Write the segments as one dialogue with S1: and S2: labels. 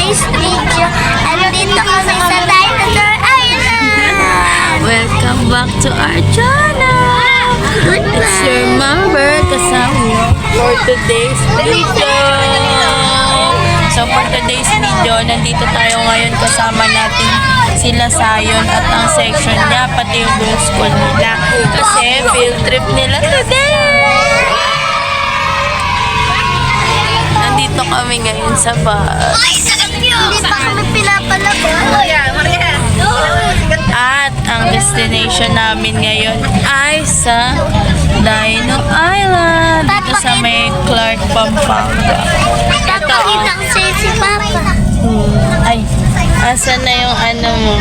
S1: today's video. Andito kami sa Dinosaur Island.
S2: Welcome back to our channel. It's your mother kasama for today's video. So for today's video, nandito tayo ngayon kasama natin sila Sayon at ang section niya, pati yung buong school nila. Kasi field trip nila today. Nandito kami ngayon sa bus.
S1: Hindi pa kami pinapalabas.
S2: At ang destination namin ngayon ay sa Dino Island. Dito sa may Clark, Pampanga. Ito
S1: Papakita ko sa'yo si Papa.
S2: ay, asan na yung ano mo?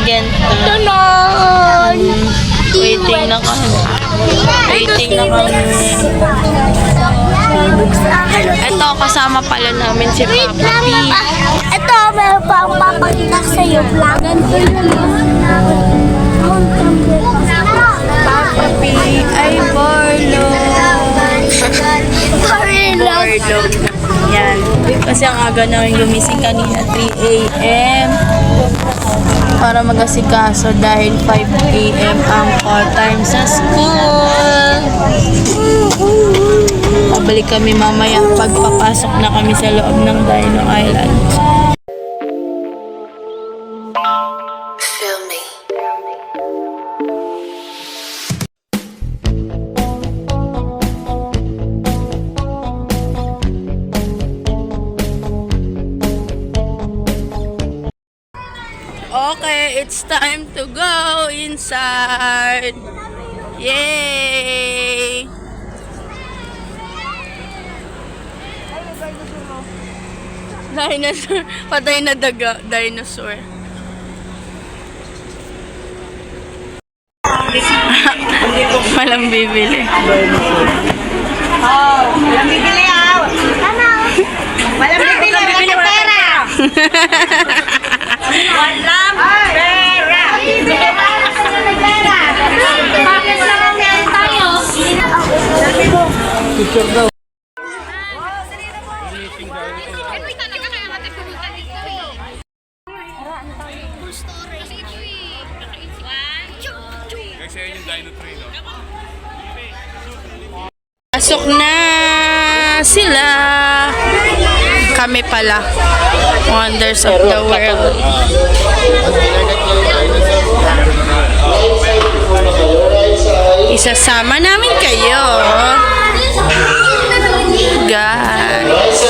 S2: Gento.
S1: Tunon!
S2: Waiting na kami. Waiting na kami. Ito, kasama pala namin si
S1: Wait
S2: Papa
S1: lang,
S2: P.
S1: Papa. Ito, meron pa akong papakita sa'yo. Ganito
S2: Papa P. Ay, Borlo. Borlo. Yan. Kasi ang aga namin gumising kanina 3 a.m. para mag-asikaso dahil 5 a.m. ang call time sa school. Pabalik kami mamaya pagpapasok na kami sa loob ng Dino Island.
S3: Feel me.
S2: Okay, it's time to go inside. Yay! Dinosaur. Patay na daga. Dinosaur. Walang bibili.
S4: Walang bibili ah! Walang bibili, walang pera! Walang pera! Bakit lang yan tayo?
S2: Pasok na sila. Kami pala. Wonders of the world. Isasama namin kayo. Guys.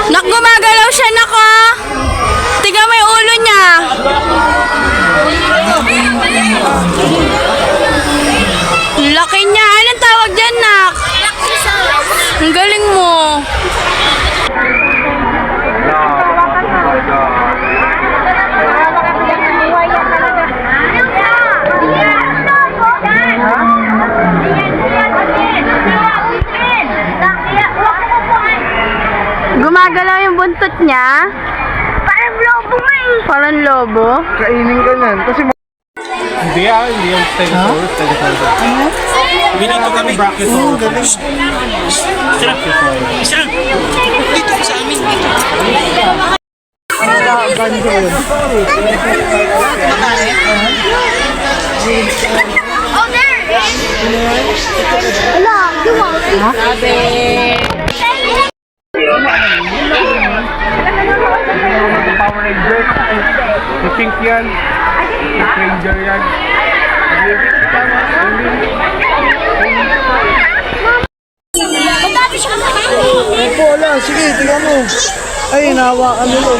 S2: Nak, gumagalaw siya, nako. Tingnan mo yung ulo niya. Laki niya. Anong tawag dyan, nak? Ang galing mo. Gumagalaw yung buntot niya.
S1: Parang lobo nga eh.
S2: Parang lobo.
S5: Kainin ka nan. Kasi hindi yung Stegosaurus. Binito kami Brachiosaurus. Sarap. Dito sa amin.
S1: Oh, there! Wala, duwa.
S5: Power Rangers. Si Pink yan. Si Ranger yan. Ay po, wala. Sige, tingnan mo. Ay, nahawakan nila.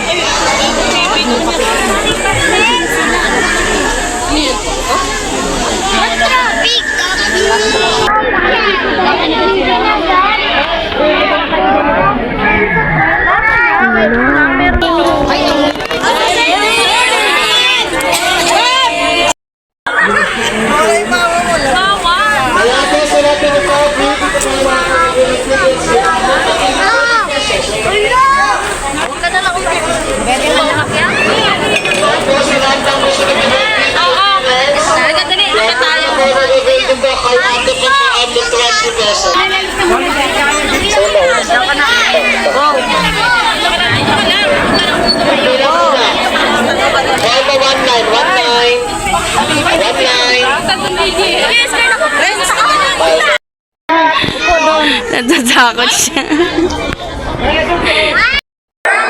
S2: Natatakot siya.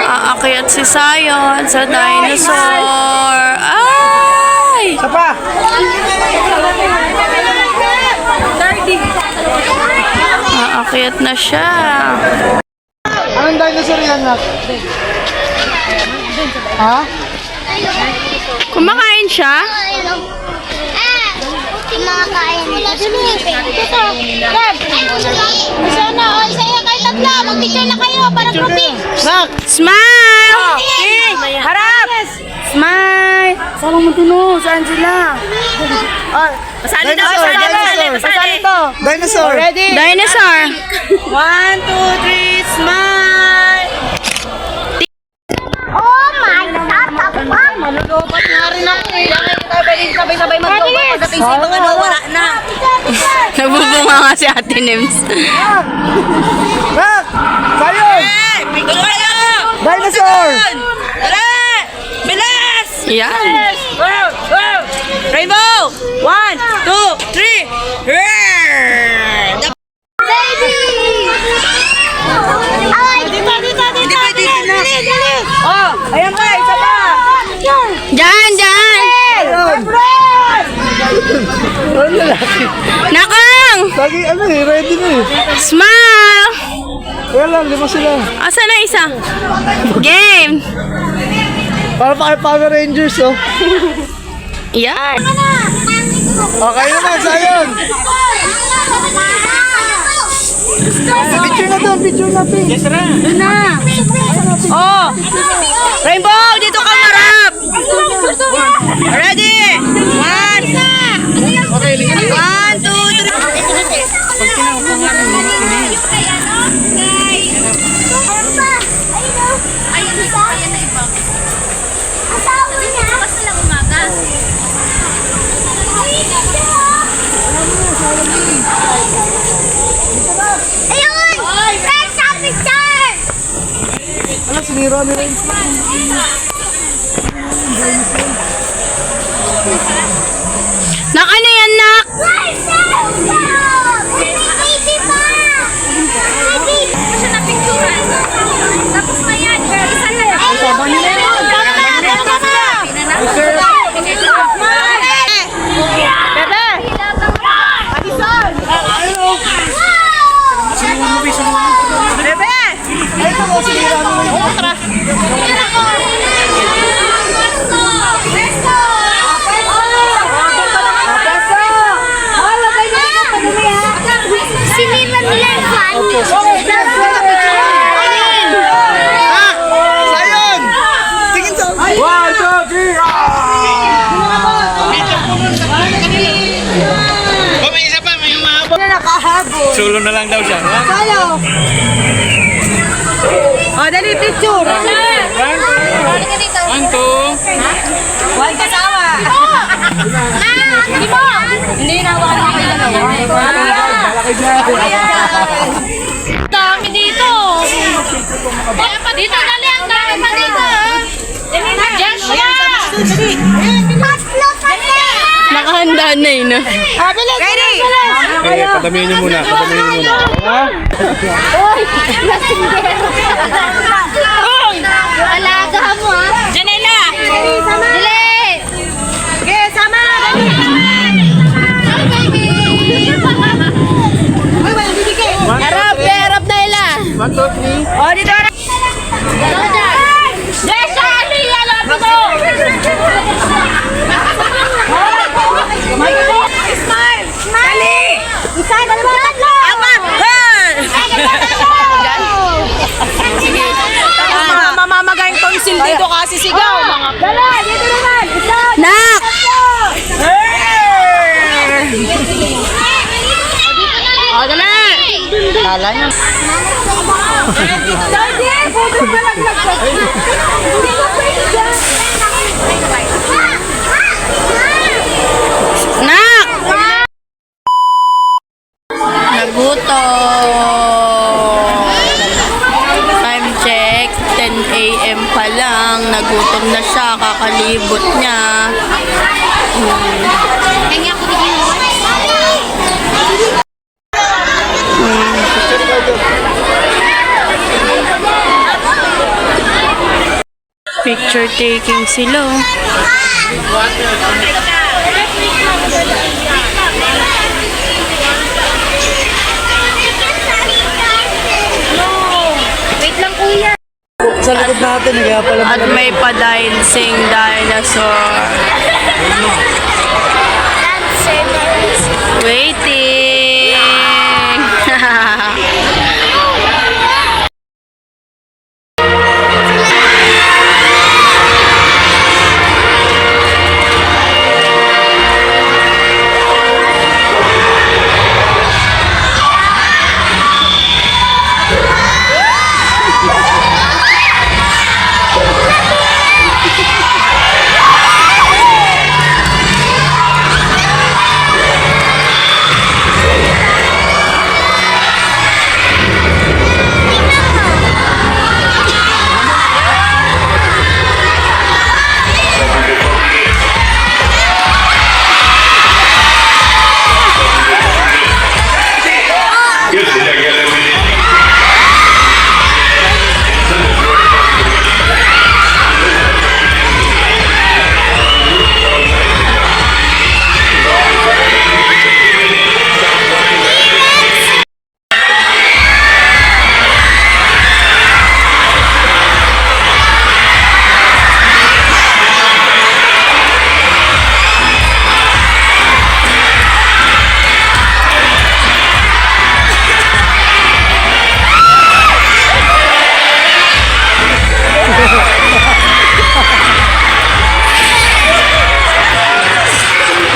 S2: Aakyat si Sayon sa dinosaur. Ay!
S5: Isa pa!
S2: Aakyat na siya.
S5: Anong dinosaur yan, Nak? Ha?
S2: Kumakain siya?
S1: Mga kain nila. Ito. Dad. Sana. O, sa'yo kayo tatlo. Mag-picture na kayo para grouping.
S5: Nak!
S2: Smile! Harap! Smile! Saan mo dun? Saan sila? Pasali daw, pasali daw. Pasali to.
S5: Dinosaur!
S2: Ready? Dinosaur. 1, 2, 3, smile!
S1: Oh my tatapang.
S4: Malulupat nga rin ako eh. Sabay-sabay maglupat. Pagdating sa ibang ano, wala na.
S2: Nagbubunga nga si Ate Nems.
S5: Nak! Sayon!
S4: Picture kayo!
S5: Dinosaur!
S4: Dali! Bilis!
S2: Yan.
S4: Wow! Wow! Rainbow! 1, 2, 3!
S1: Baby! Ay! Dito.
S4: Hindi pwede na. Oh! Ayan pa! Isa pa!
S2: Diyan, diyan.
S5: Ano lalaki?
S2: Nakang!
S5: Lagi ano eh, ready na eh.
S2: Smile!
S5: Kaya lang, lima sila.
S2: Asan na isa? Game!
S5: Para pa kay Power Rangers, oh.
S2: Yan.
S5: Okay naman, Sayon! Picture na doon, picture natin. Yes, sir.
S2: Doon na. Oh! Rainbow, dito ka marap! Ready? 1,
S5: Okay, lingin na.
S2: 1, 2, 3.
S5: Ano, sinira nila yun.
S2: Nak, ano yan, nak?
S1: Sinira nila yung fan.
S5: Sayon! Tingin sa... 1, 2, 3! May isa pa, may umabot.
S4: Nakahabol.
S5: Sulo na lang daw siya.
S4: Sayo! Oh, dali, picture!
S5: 1, 2...
S4: Huwag kasawa! Hindi na hawakan mo kayo dami dito! Dito, dali! Ang dami pa dito! Joshua!
S1: Tatlo kasi.
S2: Nakahanda na yun.
S1: Bilis, bilis.
S5: Okay, padamihin niyo muna. Padamihin niyo muna. Ha?
S1: Alaga mo ha.
S4: Janela!
S1: Dili.
S4: Okay, sama! Dali!
S2: Kala niya.
S4: Daddy, puto ka laglag ka. Hindi ka pwede dyan.
S2: Nak! Nagutom. Time check, 10 a.m. pa lang. Nagutom na siya, kakalibot niya.
S1: Kaya ako din yung
S2: Picture taking sila.
S1: Wait lang kuya.
S5: Sa likod natin, kaya pala
S2: At may pa-dancing dinosaur. Waiting!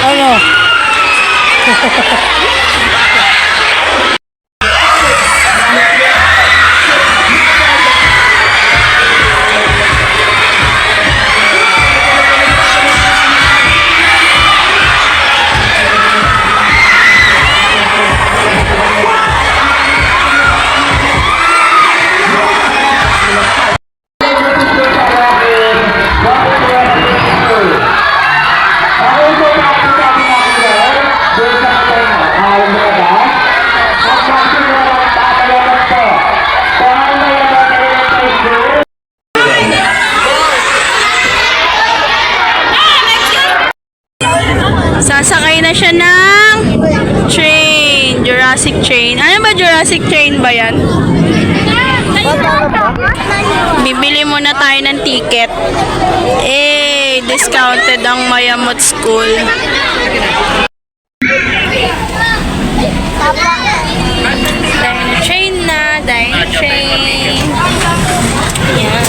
S5: Ano?
S2: Sasakay na siya ng train. Jurassic train. Ano ba Jurassic train ba yan? Bibili muna tayo ng ticket. Discounted ang Mayamot School. Dahil train na. Dahil train. Yan.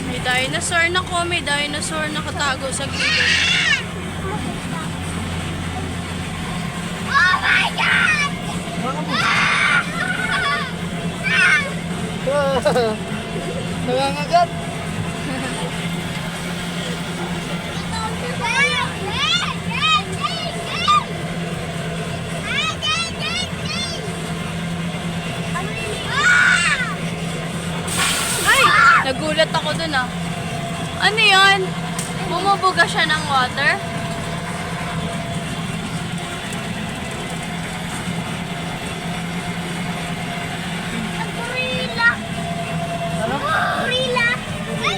S2: May dinosaur na ko. May dinosaur na katago sa gilid.
S1: Oh my God!
S5: Nangangagat.
S2: Ay! Nagulat ako dun ah. Ano yun? Bumubuga siya ng water?
S1: Gorilla! Gorilla! Ay!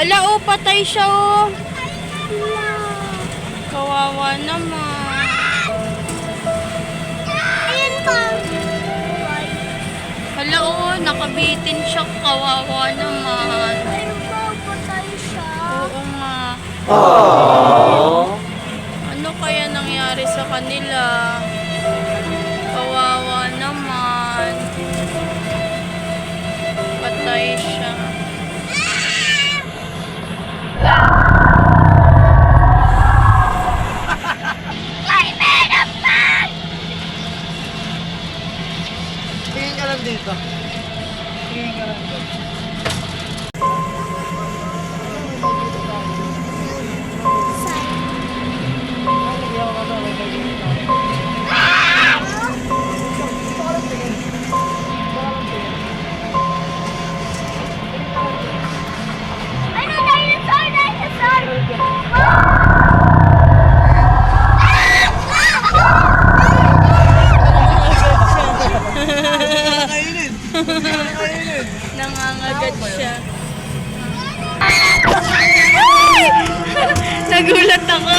S2: Hala, oh, patay siya, oh. Kawawa naman.
S1: Ayan pa.
S2: Hala, oh, nakabitin siya. Kawawa naman.
S1: Ayun pa, patay siya.
S2: Oo nga. Ano kaya nangyari sa kanila? Kawawa naman. Patay siya.
S5: Tingin ka lang dito. Tingin ka lang dito.
S1: Ano, dinosaur, dinosaur!
S5: Kainin. Kainin.
S2: Nangangagat siya. Nagulat ako.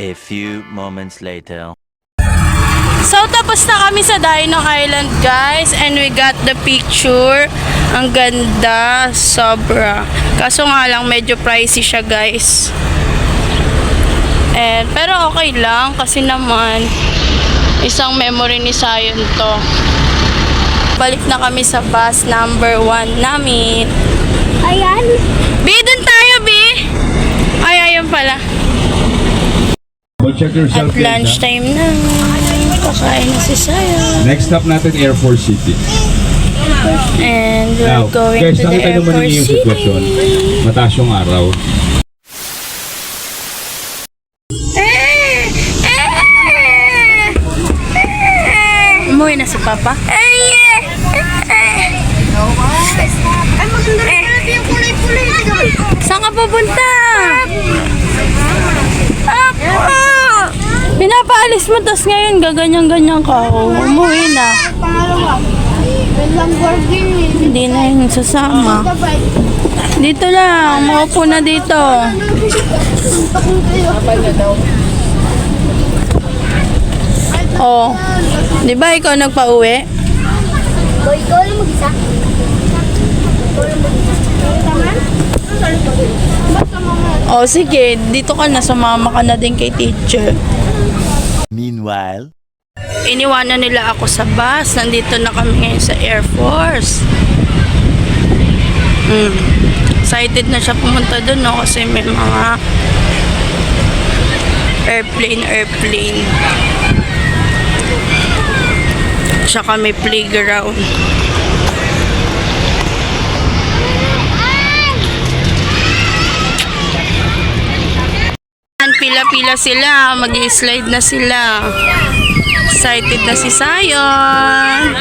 S3: A few moments later.
S2: So, tapos na kami sa Dino Island, guys. And we got the picture. Ang ganda. Sobra. Kaso nga lang, medyo pricey siya, guys. Pero okay lang. Kasi naman, isang memory ni Zion to. Balik na kami sa bus number 1 namin.
S1: Ayan.
S2: B, dun tayo, B! Ay, ayun pala.
S6: Well, check yourself
S2: At
S6: in,
S2: lunchtime na. Kakain na si Zion.
S6: Next stop natin, Air Force City.
S2: And we're
S6: Now,
S2: going
S6: guys,
S2: to the
S6: nakita
S2: Air
S6: naman
S2: Force
S6: ninyo yung
S2: City.
S6: sitwasyon. Mataas yung araw.
S2: Umuwi na si Papa.
S1: Ay, maganda rin natin yung kulay-kulay.
S2: Saan ka pupunta? Pinapaalis mo, tas ngayon gaganyan-ganyan ka. Oh, umuwi na.
S1: Pangalawa, Lamborghini.
S2: Hindi na yun sasama. Dito lang, maupo na dito. Oh, di ba ikaw nagpa-uwi?
S1: Boy, ikaw lang mag-isa.
S2: Oh, sige, dito ka na, sumama ka na din kay teacher.
S3: Meanwhile,
S2: Iniwanan nila ako sa bus. Nandito na kami ngayon sa Air Force. Excited na siya pumunta doon, no? Kasi may mga airplane. Tsaka may playground. Pila-pila sila. Mag-i-slide na sila. Excited na si Zion.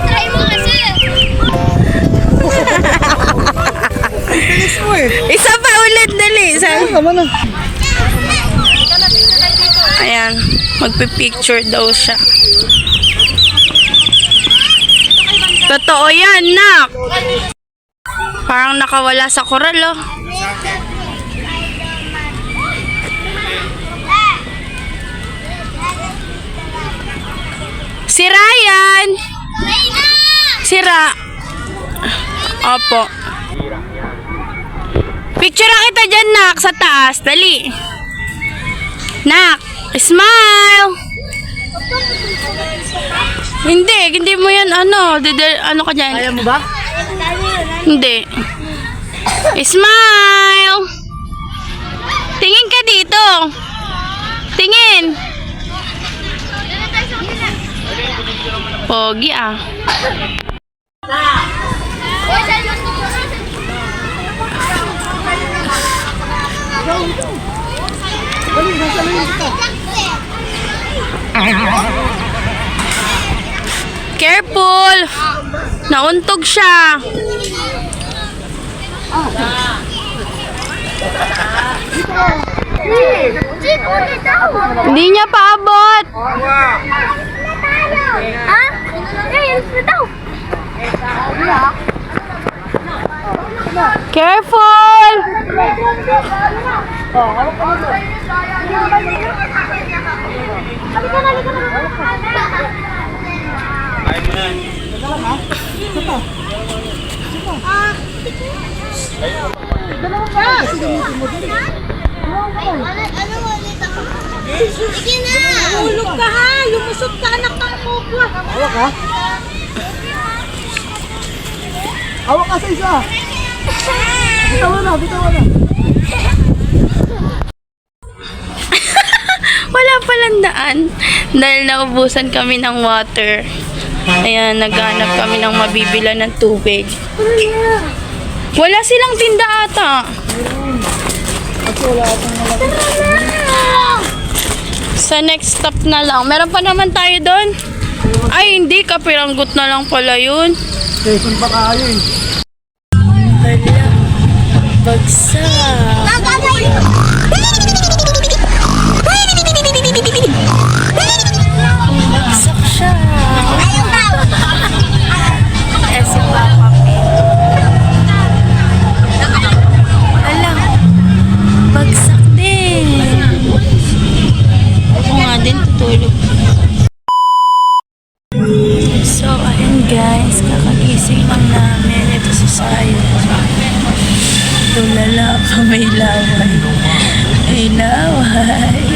S1: Try mo kasi.
S5: Bilis mo eh.
S2: Isa pa ulit, dali.
S5: Naman na.
S2: Ayan, magpipicture daw siya. Totoo yan, nak. Parang nakawala sa koral, oh. Si Ryan. Sira. Opo. Picture kita dyan, nak, sa taas. Dali. Nak, smile. Hindi mo yan, ano ka dyan?
S5: Ayaw mo ba?
S2: Hindi. Smile. Tingin ka dito. Tingin. Pogi, ah. Careful! Nauntog siya. Hindi niya paabot.
S1: Ha? Ayun, daw.
S2: Careful!
S1: Sige na! Hulog ka ha! Lumusot ka anak ng kukwa!
S5: Hawak ha? Hawak ka sa isa. Bitawan na, bitawan na.
S2: Wala palang daan dahil naubusan kami ng water. Ayan, naghanap kami ng mabibila ng tubig. Wala silang tinda ata. Sa next stop na lang. Meron pa naman tayo doon. Ay, hindi. Kapiranggot na lang pala yun.
S5: Station pa kayo eh.
S2: Hala. Bagsak. Bagsak siya. Eh, si Papa P. Hala. Bagsak din. Ako nga din, tutulog. So, ayun guys, kakagising lang namin. Ito sa sayo. Tulala pa, may laway. May laway.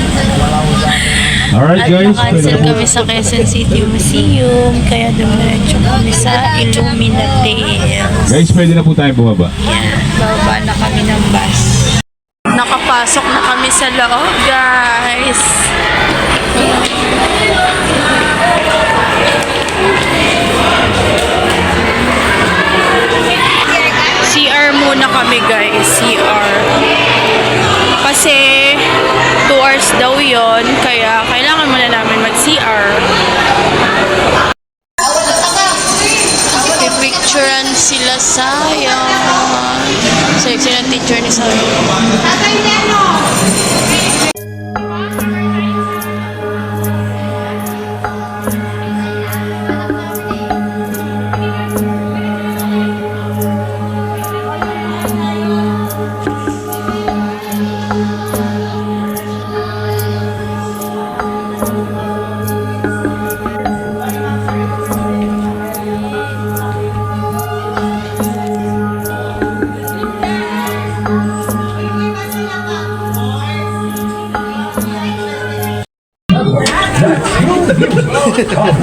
S6: Alright
S2: At
S6: guys,
S2: na-cancel kami sa Quezon City Museum. Kaya dumiretso kami sa Illuminatales.
S6: guys, pwede na po tayo bumaba.
S2: Yan, bababa na kami ng bus. Nakapasok na kami sa loob, guys. CR muna kami, guys. CR. Kasi 2 hours daw yon, kaya kailangan muna namin mag-CR. Pipicturean sila sayang. Sexy ng teacher ni Sayang.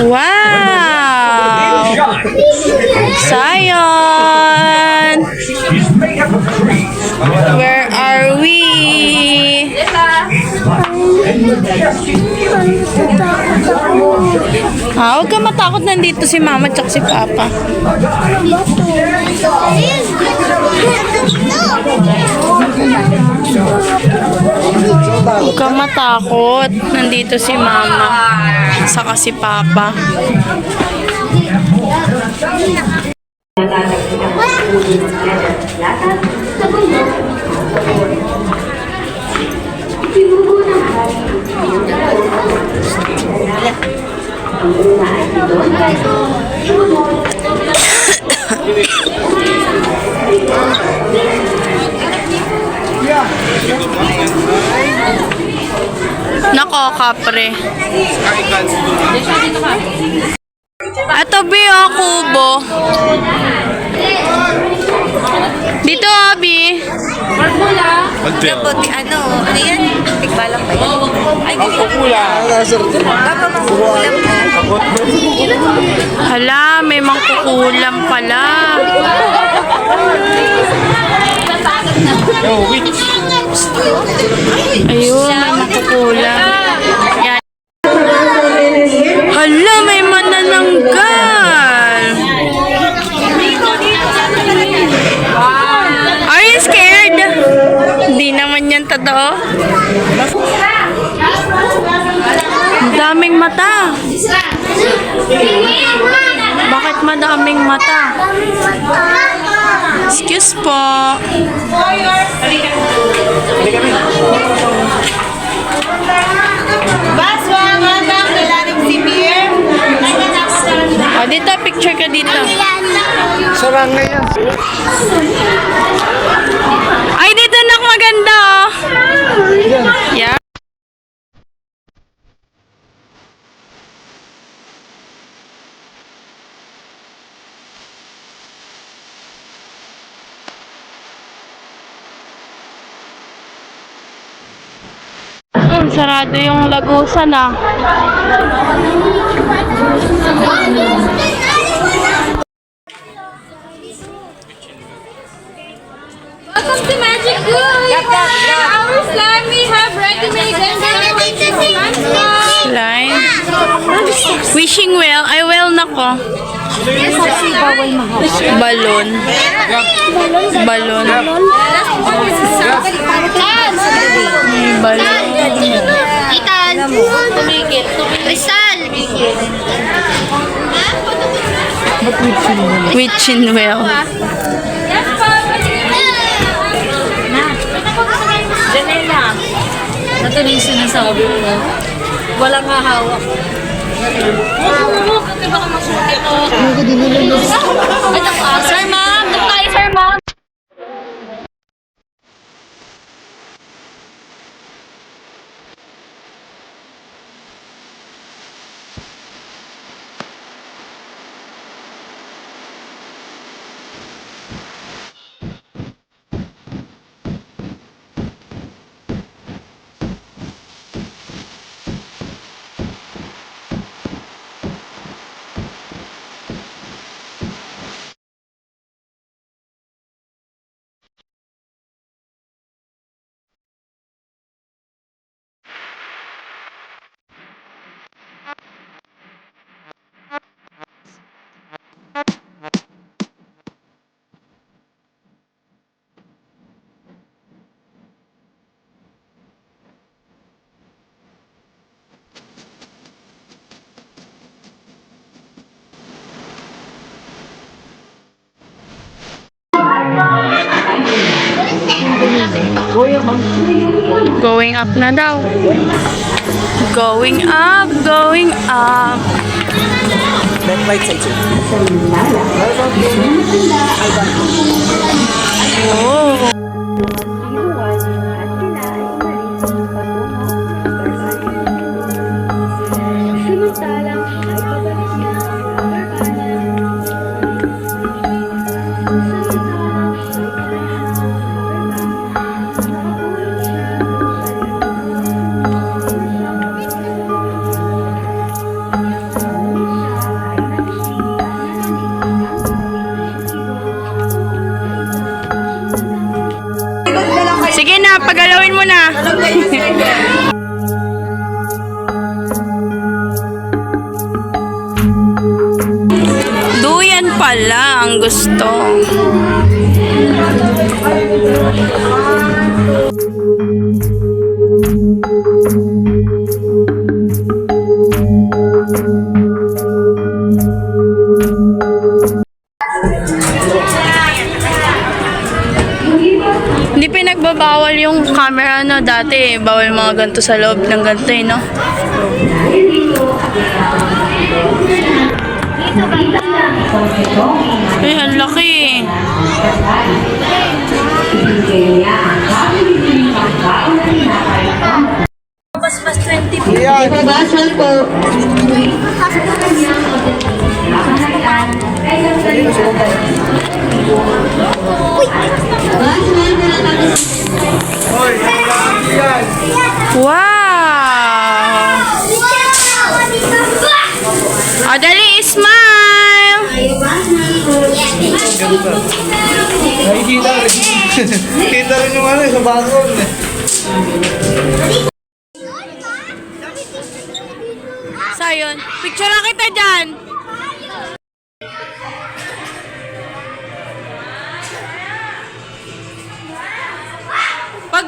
S2: Wow! Zion! Where are we? Huwag ka matakot, nandito si Mama at si Papa. Huwag ka matakot, nandito si Mama saka si Papa. Nako, kapre. Ato bi o kubo. Dito, Abi.
S4: Buti ano yan? Tigbalang ba yan? Ay,
S2: Hala, may mangkukulam pala. Ayun, may mangkukulam. Yan. Hala, may manananggal. Are you scared? Hindi naman yan totoo. Daming mata. Bakit madaming mata? Excuse po.
S4: Baswa, madam, nilalim si Pierre.
S2: O, dito, picture ka dito.
S5: Sarang na yan.
S2: Ay, dito nak maganda. Oh. Yeah. Sarado yung lagusan ah.
S1: Welcome to Magic Good! Our slime we have ready-made
S2: Line. Wishing well. Ay, well na ko. Balon. Balon. Balon.
S1: Itan! Tumigil. Crystal!
S2: Wishing well.
S4: Janela. Ito na yung sinasabi mo. Walang hahawak.
S1: Sir ma'am! Doon tayo, sir ma'am!
S2: Going up na daw. Going up, going up. Oh. Sige na, pagalawin mo na. Duyan pala ang gusto. Hindi pinagbabawal yung camera no dati, bawal mga ganito sa loob ng ganito eh, no? Ay, ang laki.
S4: Mas 20 po.
S5: Yan.
S4: Basal po.
S5: Hoy, yan.
S2: Wow! O, dali, smile!
S5: Nakikita rin. Kita rin yung ano sa background eh.
S2: So, yun. Picture na kita dyan. Pag...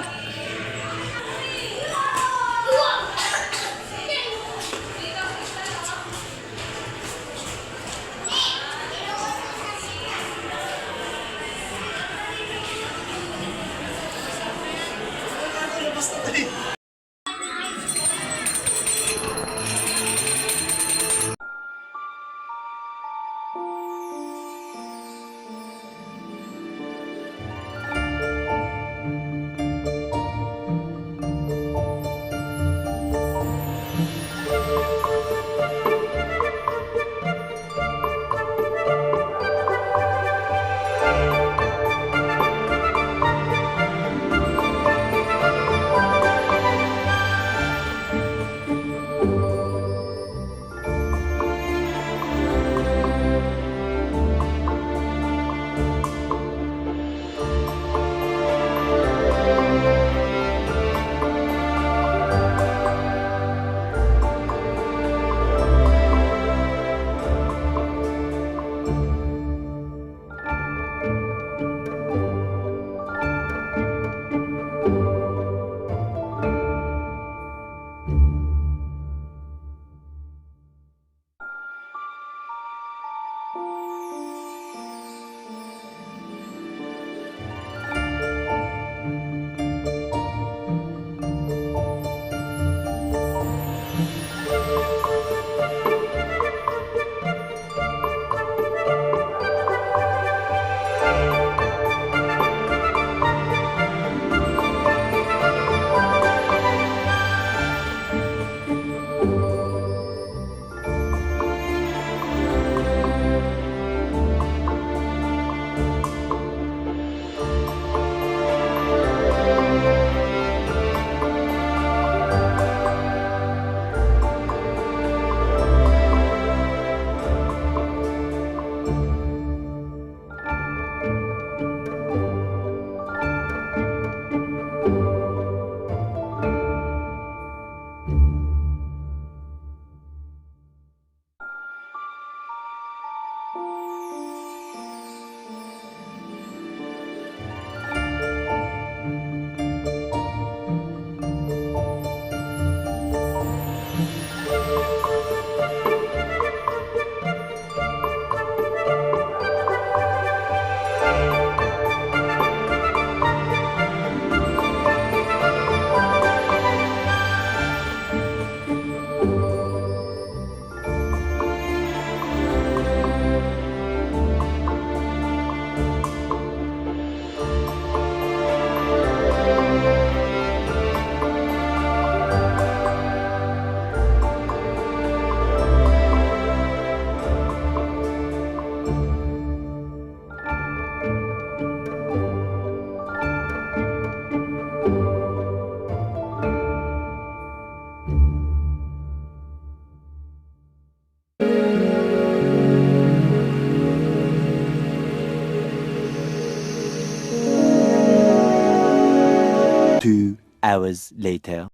S3: 2 hours later.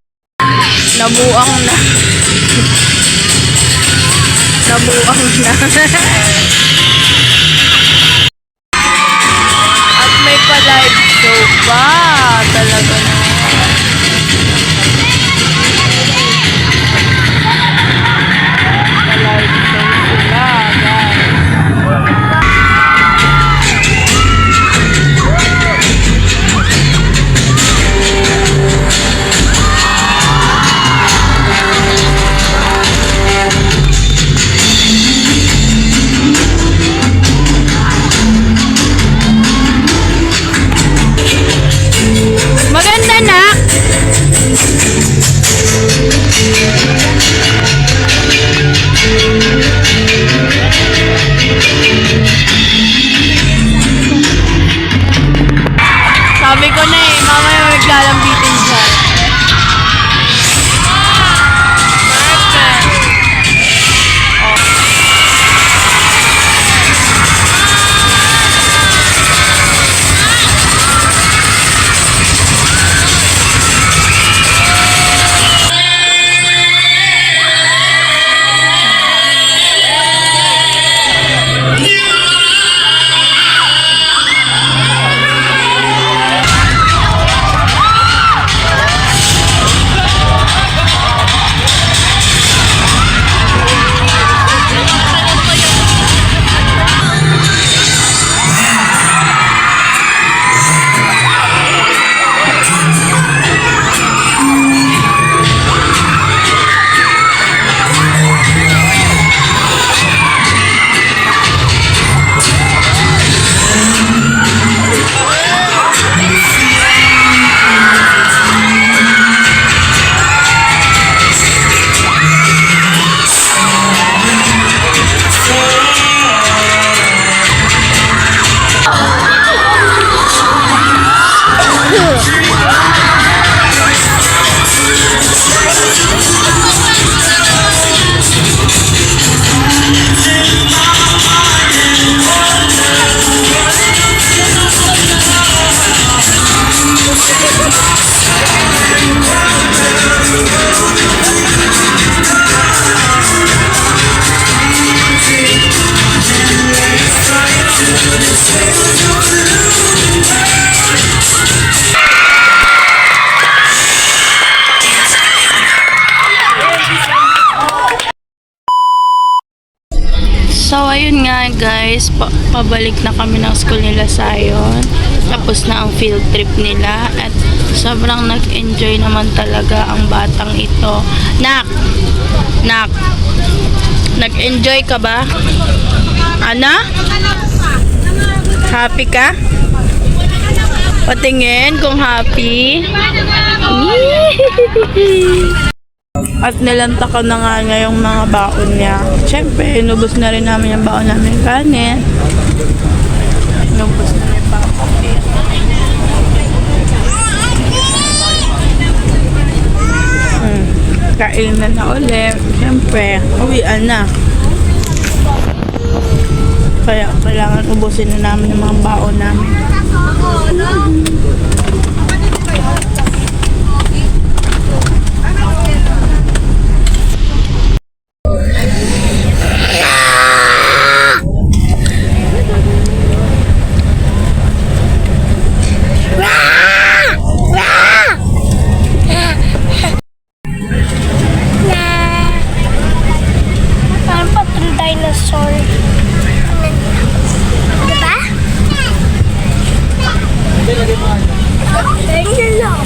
S2: Nabuang na. Nabuang na. At may pa-live show pa. Talaga na. Pa-live show sila, guys. Maganda na. Sabi ko na eh, mamaya maglalambitin siya. Perfect. guys, pabalik na kami ng school nila Sayon. Tapos na ang field trip nila at sobrang nag-enjoy naman talaga ang batang ito. Nak! Nag-enjoy ka ba? Ana? Happy ka? Patingin kung happy. At nilantakan na nga niya yung mga baon niya. Siyempre, inubos na rin namin yung baon namin kanin. Inubos na rin pa ako. Kain na ulit. Siyempre, uwian na. Kaya kailangan ubusin na namin yung mga baon namin.
S1: Parang patong dinosaur. Diba? Ayun lang.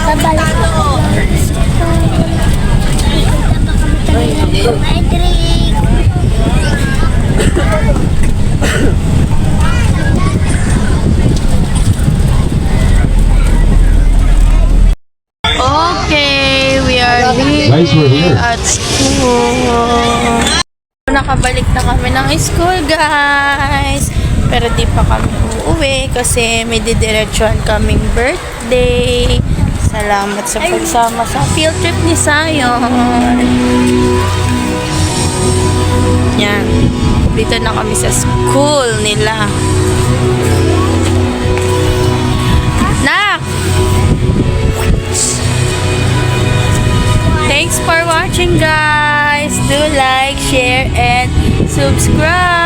S1: Babalik ako. Patrick!
S2: Okay, we are here
S6: Guys, we're here.
S2: at school. Nakabalik na kami ng school, guys. Pero di pa kami uuwi kasi may didiretsuhan kaming birthday. Salamat sa pagsama sa field trip ni Sayon. Yan. Dito na kami sa school nila. Nak! Thanks for watching, guys. Do like, share, and subscribe.